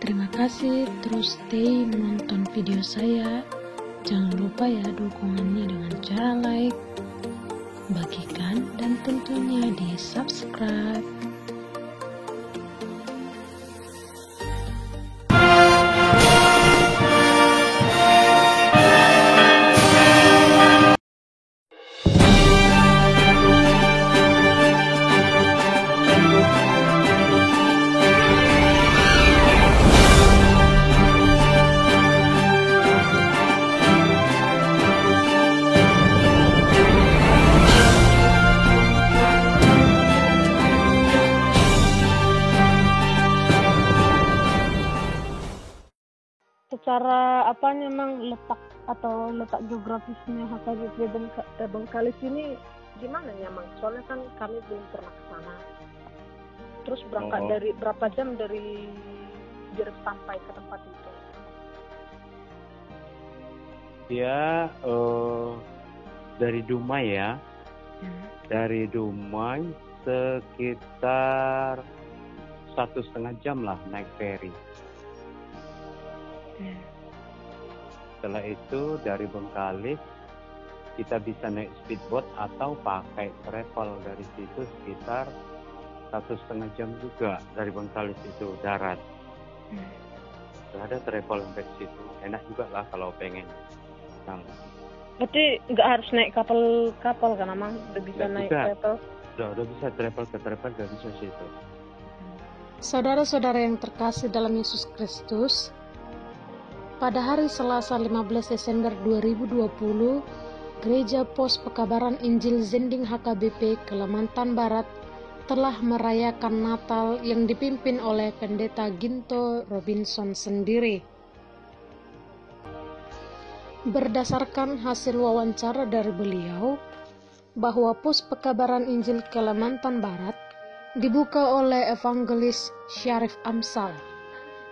Terima kasih terus stay menonton video saya. Jangan lupa ya dukungannya dengan cara like, bagikan, dan tentunya di subscribe. Secara apa memang letak geografisnya HKBP Bengkalis ini gimana ya, Mang? Soalnya kan kami belum pernah ke sana. Terus berangkat dari berapa jam dari Jeruk sampai ke tempat itu? Ya, dari Dumai ya. Dari Dumai sekitar 1,5 jam lah naik ferry. Setelah itu dari Bengkalis kita bisa naik speedboat atau pakai travel dari situ sekitar 1,5 jam juga dari Bengkalis itu darat. Ada travel sampai situ, enak juga lah kalau pengen. Berarti nggak harus naik kapal kan, Amang? Udah bisa naik travel? Udah bisa travel ke travel, udah bisa situ. Saudara-saudara yang terkasih dalam Yesus Kristus, pada hari Selasa 15 Desember 2020, Gereja Pos Pekabaran Injil Zending HKBP Kalimantan Barat telah merayakan Natal yang dipimpin oleh Pendeta Ginto Robinson sendiri. Berdasarkan hasil wawancara dari beliau, bahwa Pos Pekabaran Injil Kalimantan Barat dibuka oleh Evangelis Syarif Amsal.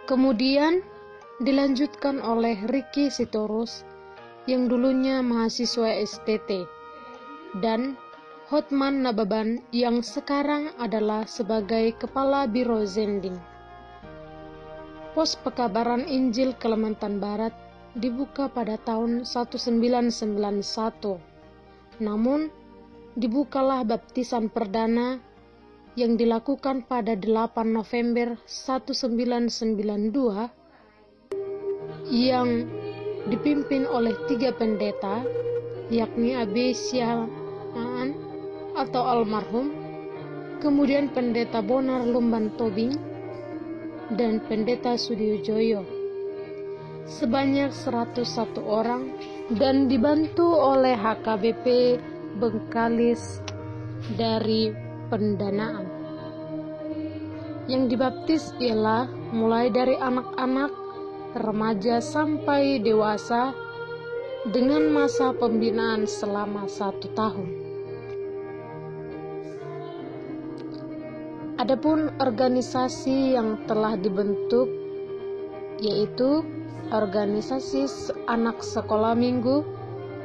Kemudian dilanjutkan oleh Ricky Sitorus yang dulunya mahasiswa STT, dan Hotman Nababan yang sekarang adalah sebagai Kepala Biro Zending. Pos Pekabaran Injil Kalimantan Barat dibuka pada tahun 1991. Namun, dibukalah baptisan perdana yang dilakukan pada 8 November 1992 yang dipimpin oleh 3 pendeta, yakni Abe Siahaan atau almarhum, kemudian Pendeta Bonar Lumban Tobing, dan Pendeta Sudiojoyo, sebanyak 101 orang, dan dibantu oleh HKBP Bengkalis dari pendanaan. Yang dibaptis ialah mulai dari anak-anak, remaja sampai dewasa dengan masa pembinaan selama 1 tahun. Adapun organisasi yang telah dibentuk yaitu organisasi anak sekolah minggu,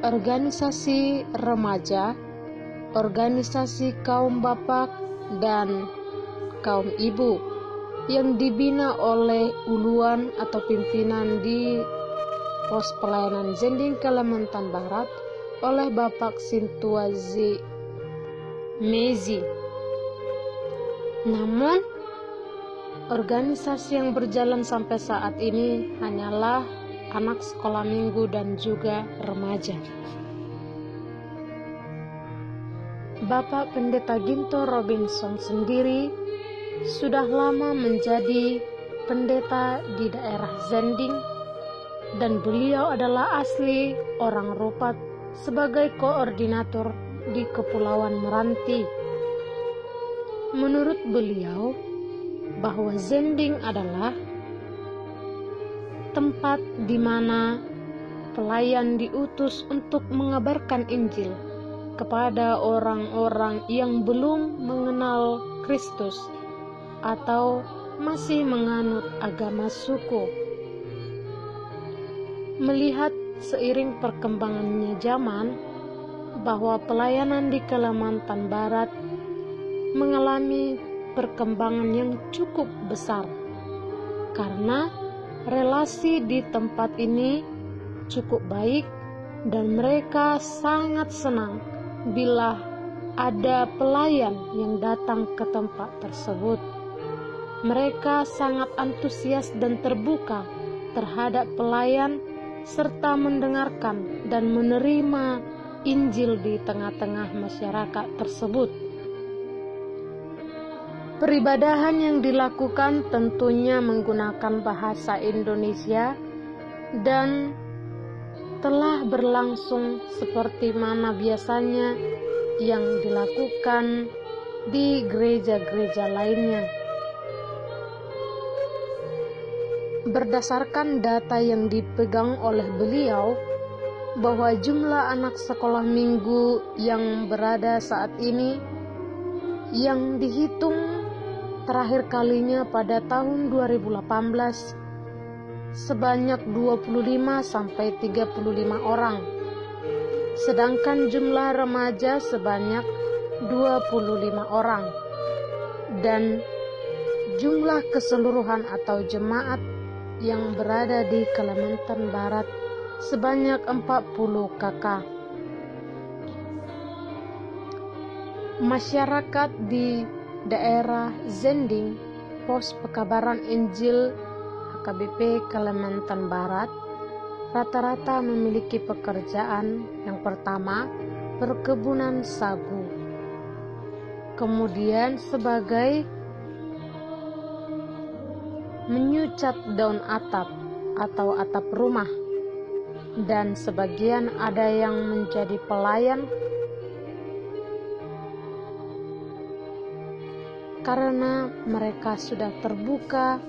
organisasi remaja, organisasi kaum bapak dan kaum ibu, yang dibina oleh uluan atau pimpinan di Pos Pelayanan Zending Kalimantan Barat oleh Bapak Sintuazi Mezi. Namun, organisasi yang berjalan sampai saat ini hanyalah anak sekolah minggu dan juga remaja. Bapak Pendeta Ginto Robinson sendiri sudah lama menjadi pendeta di daerah Zending, dan beliau adalah asli orang Rupat sebagai koordinator di Kepulauan Meranti. Menurut beliau, bahwa Zending adalah tempat di mana pelayan diutus untuk mengabarkan Injil kepada orang-orang yang belum mengenal Kristus atau masih menganut agama suku. Melihat seiring perkembangannya zaman bahwa pelayanan di Kalimantan Barat mengalami perkembangan yang cukup besar, karena relasi di tempat ini cukup baik dan mereka sangat senang bila ada pelayan yang datang ke tempat tersebut. Mereka sangat antusias dan terbuka terhadap pelayan serta mendengarkan dan menerima Injil di tengah-tengah masyarakat tersebut. Peribadahan yang dilakukan tentunya menggunakan bahasa Indonesia dan telah berlangsung seperti mana biasanya yang dilakukan di gereja-gereja lainnya. Berdasarkan data yang dipegang oleh beliau, bahwa jumlah anak sekolah minggu yang berada saat ini yang dihitung terakhir kalinya pada tahun 2018 sebanyak 25-35 orang, sedangkan jumlah remaja sebanyak 25 orang, dan jumlah keseluruhan atau jemaat yang berada di Kalimantan Barat sebanyak 40 kakak. Masyarakat di daerah Zending, Pos Pekabaran Injil HKBP Kalimantan Barat, rata-rata memiliki pekerjaan yang pertama perkebunan sagu, kemudian sebagai menyucat daun atap atau atap rumah, dan sebagian ada yang menjadi pelayan karena mereka sudah terbuka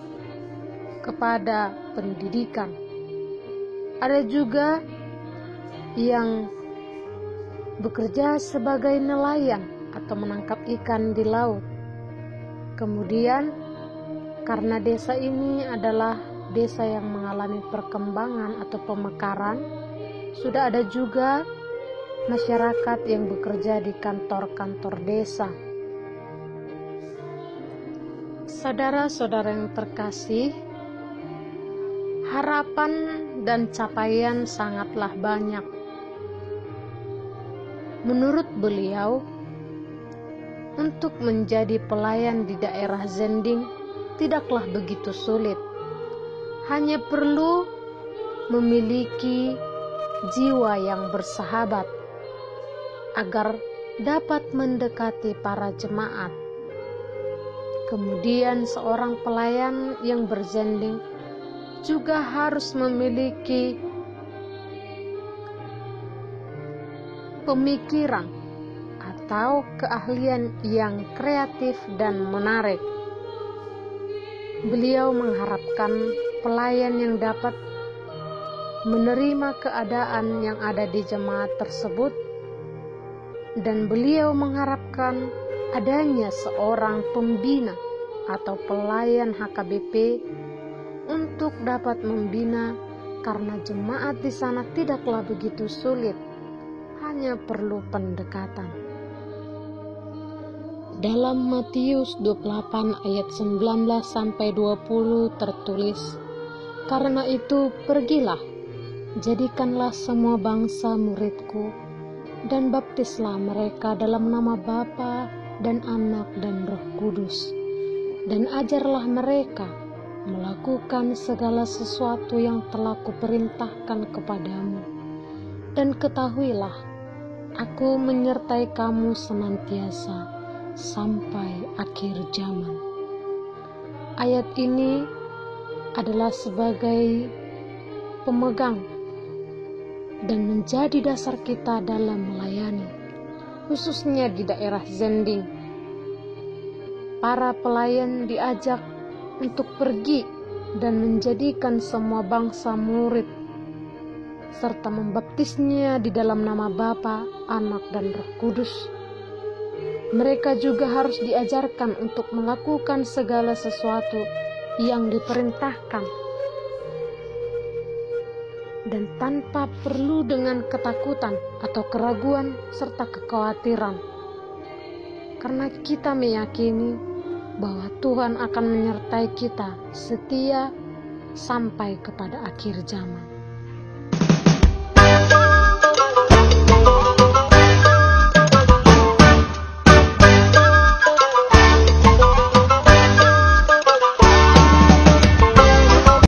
kepada pendidikan. Ada juga yang bekerja sebagai nelayan atau menangkap ikan di laut. Kemudian karena desa ini adalah desa yang mengalami perkembangan atau pemekaran, sudah ada juga masyarakat yang bekerja di kantor-kantor desa. Saudara-saudara yang terkasih, harapan dan capaian sangatlah banyak. Menurut beliau, untuk menjadi pelayan di daerah Zending tidaklah begitu sulit. Hanya perlu memiliki jiwa yang bersahabat agar dapat mendekati para jemaat. Kemudian seorang pelayan yang berzending juga harus memiliki pemikiran atau keahlian yang kreatif dan menarik. Beliau mengharapkan pelayan yang dapat menerima keadaan yang ada di jemaat tersebut, dan beliau mengharapkan adanya seorang pembina atau pelayan HKBP untuk dapat membina, karena jemaat di sana tidaklah begitu sulit, hanya perlu pendekatan. Dalam Matius 28 ayat 19-20 tertulis, "Karena itu pergilah, jadikanlah semua bangsa muridku, dan baptislah mereka dalam nama Bapa dan Anak dan Roh Kudus, dan ajarlah mereka melakukan segala sesuatu yang telah kuperintahkan kepadamu. Dan ketahuilah, aku menyertai kamu senantiasa sampai akhir zaman." Ayat ini adalah sebagai pemegang dan menjadi dasar kita dalam melayani, khususnya di daerah Zending. Para pelayan diajak untuk pergi dan menjadikan semua bangsa murid, serta membaptisnya di dalam nama Bapa, Anak, dan Roh Kudus. Mereka juga harus diajarkan untuk melakukan segala sesuatu yang diperintahkan, dan tanpa perlu dengan ketakutan atau keraguan serta kekhawatiran, karena kita meyakini bahwa Tuhan akan menyertai kita setia sampai kepada akhir zaman.